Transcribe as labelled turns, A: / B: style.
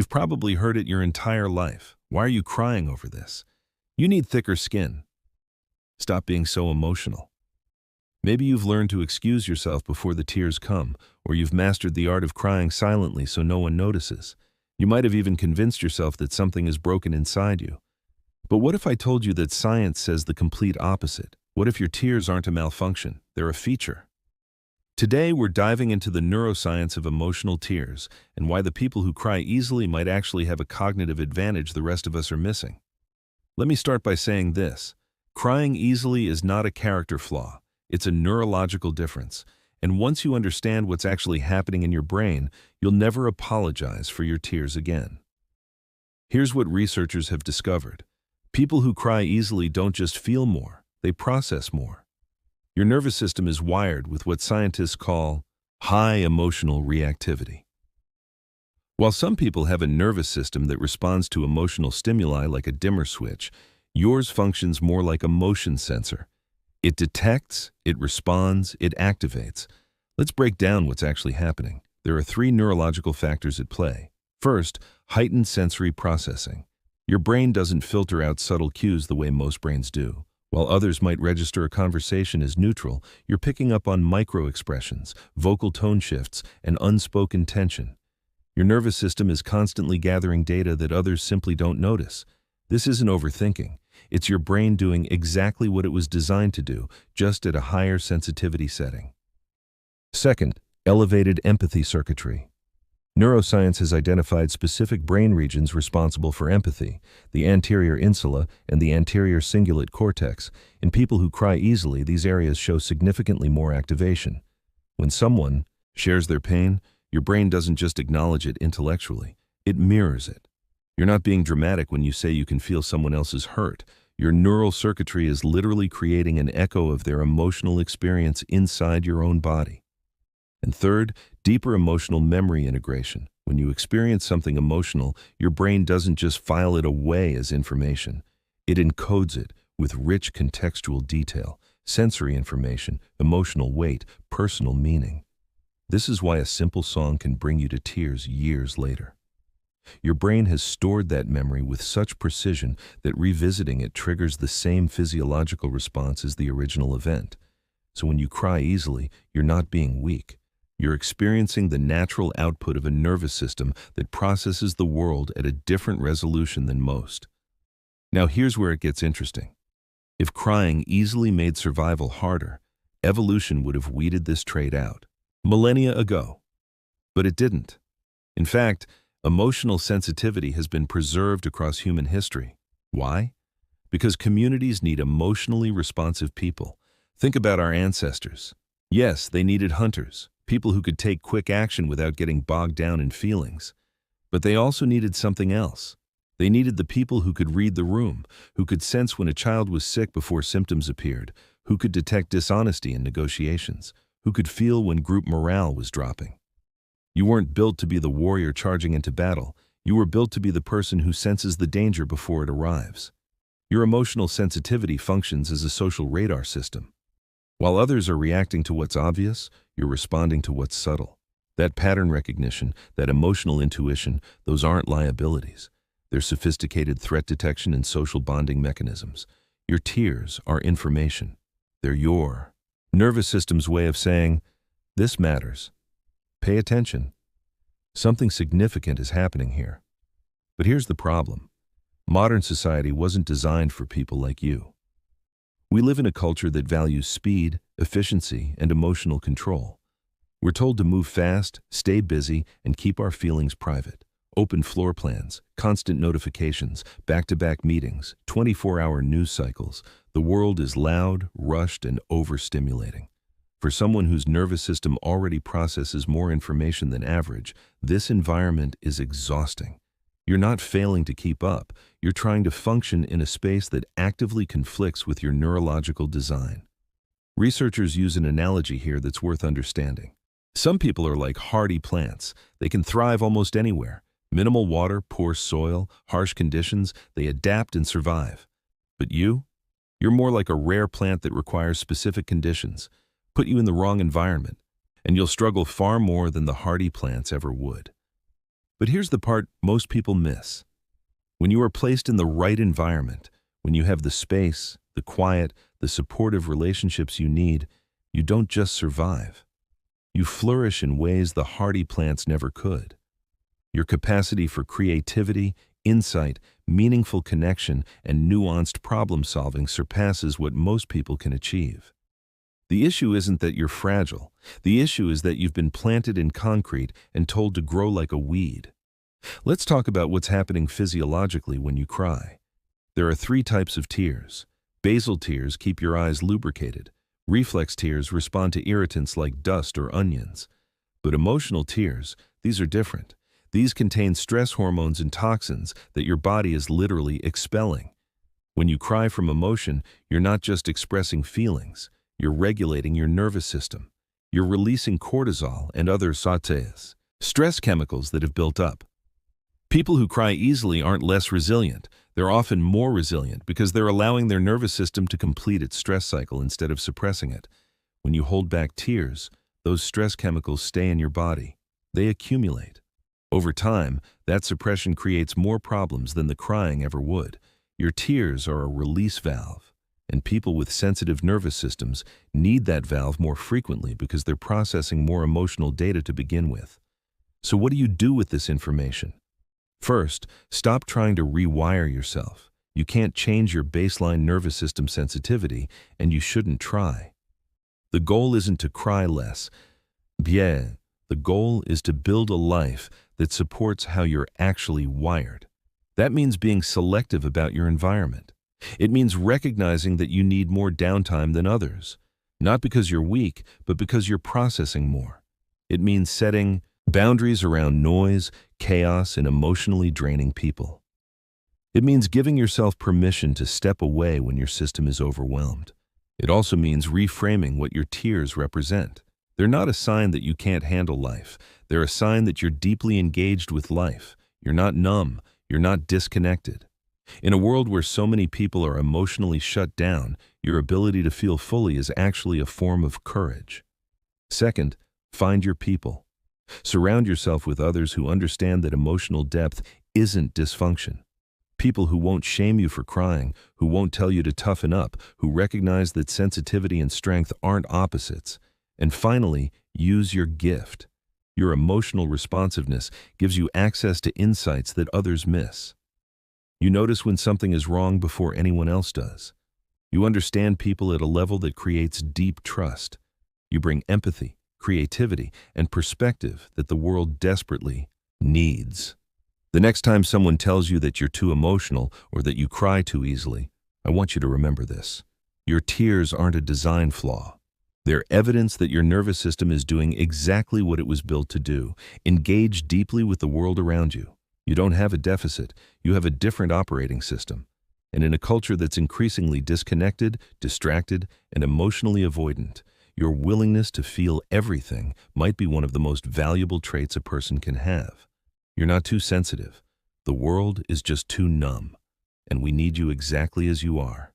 A: You've probably heard it your entire life. Why are you crying over this? You need thicker skin. Stop being so emotional. Maybe you've learned to excuse yourself before the tears come, or you've mastered the art of crying silently so no one notices. You might have even convinced yourself that something is broken inside you. But what if I told you that science says the complete opposite? What if your tears aren't a malfunction? They're a feature. Today, we're diving into the neuroscience of emotional tears and why the people who cry easily might actually have a cognitive advantage the rest of us are missing. Let me start by saying this. Crying easily is not a character flaw. It's a neurological difference. And once you understand what's actually happening in your brain, you'll never apologize for your tears again. Here's what researchers have discovered. People who cry easily don't just feel more, they process more. Your nervous system is wired with what scientists call high emotional reactivity. While some people have a nervous system that responds to emotional stimuli like a dimmer switch, yours functions more like a motion sensor. It detects, it responds, it activates. Let's break down what's actually happening. There are 3 neurological factors at play. First, heightened sensory processing. Your brain doesn't filter out subtle cues the way most brains do. While others might register a conversation as neutral, you're picking up on micro-expressions, vocal tone shifts, and unspoken tension. Your nervous system is constantly gathering data that others simply don't notice. This isn't overthinking. It's your brain doing exactly what it was designed to do, just at a higher sensitivity setting. Second, elevated empathy circuitry. Neuroscience has identified specific brain regions responsible for empathy, the anterior insula and the anterior cingulate cortex. In people who cry easily, these areas show significantly more activation. When someone shares their pain, your brain doesn't just acknowledge it intellectually, it mirrors it. You're not being dramatic when you say you can feel someone else's hurt. Your neural circuitry is literally creating an echo of their emotional experience inside your own body. And third, deeper emotional memory integration. When you experience something emotional, your brain doesn't just file it away as information. It encodes it with rich contextual detail, sensory information, emotional weight, personal meaning. This is why a simple song can bring you to tears years later. Your brain has stored that memory with such precision that revisiting it triggers the same physiological response as the original event. So when you cry easily, you're not being weak. You're experiencing the natural output of a nervous system that processes the world at a different resolution than most. Now here's where it gets interesting. If crying easily made survival harder, evolution would have weeded this trait out millennia ago. But it didn't. In fact, emotional sensitivity has been preserved across human history. Why? Because communities need emotionally responsive people. Think about our ancestors. Yes, they needed hunters, people who could take quick action without getting bogged down in feelings. But they also needed something else. They needed the people who could read the room, who could sense when a child was sick before symptoms appeared, who could detect dishonesty in negotiations, who could feel when group morale was dropping. You weren't built to be the warrior charging into battle. You were built to be the person who senses the danger before it arrives. Your emotional sensitivity functions as a social radar system. While others are reacting to what's obvious, you're responding to what's subtle. That pattern recognition, that emotional intuition, those aren't liabilities. They're sophisticated threat detection and social bonding mechanisms. Your tears are information. They're your nervous system's way of saying, this matters. Pay attention. Something significant is happening here. But here's the problem. Modern society wasn't designed for people like you. We live in a culture that values speed, efficiency, and emotional control. We're told to move fast, stay busy, and keep our feelings private. Open floor plans, constant notifications, back-to-back meetings, 24-hour news cycles. The world is loud, rushed, and overstimulating. For someone whose nervous system already processes more information than average, this environment is exhausting. You're not failing to keep up. You're trying to function in a space that actively conflicts with your neurological design. Researchers use an analogy here that's worth understanding. Some people are like hardy plants. They can thrive almost anywhere. Minimal water, poor soil, harsh conditions, they adapt and survive. But you're more like a rare plant that requires specific conditions. Put you in the wrong environment, and you'll struggle far more than the hardy plants ever would. But here's the part most people miss. When you are placed in the right environment, when you have the space, the quiet, the supportive relationships you need, you don't just survive. You flourish in ways the hardy plants never could. Your capacity for creativity, insight, meaningful connection, and nuanced problem-solving surpasses what most people can achieve. The issue isn't that you're fragile. The issue is that you've been planted in concrete and told to grow like a weed. Let's talk about what's happening physiologically when you cry. There are 3 types of tears. Basal tears keep your eyes lubricated. Reflex tears respond to irritants like dust or onions. But emotional tears, these are different. These contain stress hormones and toxins that your body is literally expelling. When you cry from emotion, you're not just expressing feelings. You're regulating your nervous system. You're releasing cortisol and other stress chemicals that have built up. People who cry easily aren't less resilient. They're often more resilient because they're allowing their nervous system to complete its stress cycle instead of suppressing it. When you hold back tears, those stress chemicals stay in your body. They accumulate. Over time, that suppression creates more problems than the crying ever would. Your tears are a release valve, and people with sensitive nervous systems need that valve more frequently because they're processing more emotional data to begin with. So what do you do with this information? First, stop trying to rewire yourself. You can't change your baseline nervous system sensitivity, and you shouldn't try. The goal isn't to cry less. The goal is to build a life that supports how you're actually wired. That means being selective about your environment. It means recognizing that you need more downtime than others, not because you're weak, but because you're processing more. It means setting boundaries around noise, chaos, and emotionally draining people. It means giving yourself permission to step away when your system is overwhelmed. It also means reframing what your tears represent. They're not a sign that you can't handle life. They're a sign that you're deeply engaged with life. You're not numb. You're not disconnected. In a world where so many people are emotionally shut down, your ability to feel fully is actually a form of courage. Second, find your people. Surround yourself with others who understand that emotional depth isn't dysfunction. People who won't shame you for crying, who won't tell you to toughen up, who recognize that sensitivity and strength aren't opposites. And finally, use your gift. Your emotional responsiveness gives you access to insights that others miss. You notice when something is wrong before anyone else does. You understand people at a level that creates deep trust. You bring empathy, creativity, and perspective that the world desperately needs. The next time someone tells you that you're too emotional or that you cry too easily, I want you to remember this. Your tears aren't a design flaw. They're evidence that your nervous system is doing exactly what it was built to do. Engage deeply with the world around you. You don't have a deficit. You have a different operating system. And in a culture that's increasingly disconnected, distracted, and emotionally avoidant, your willingness to feel everything might be one of the most valuable traits a person can have. You're not too sensitive. The world is just too numb, and we need you exactly as you are.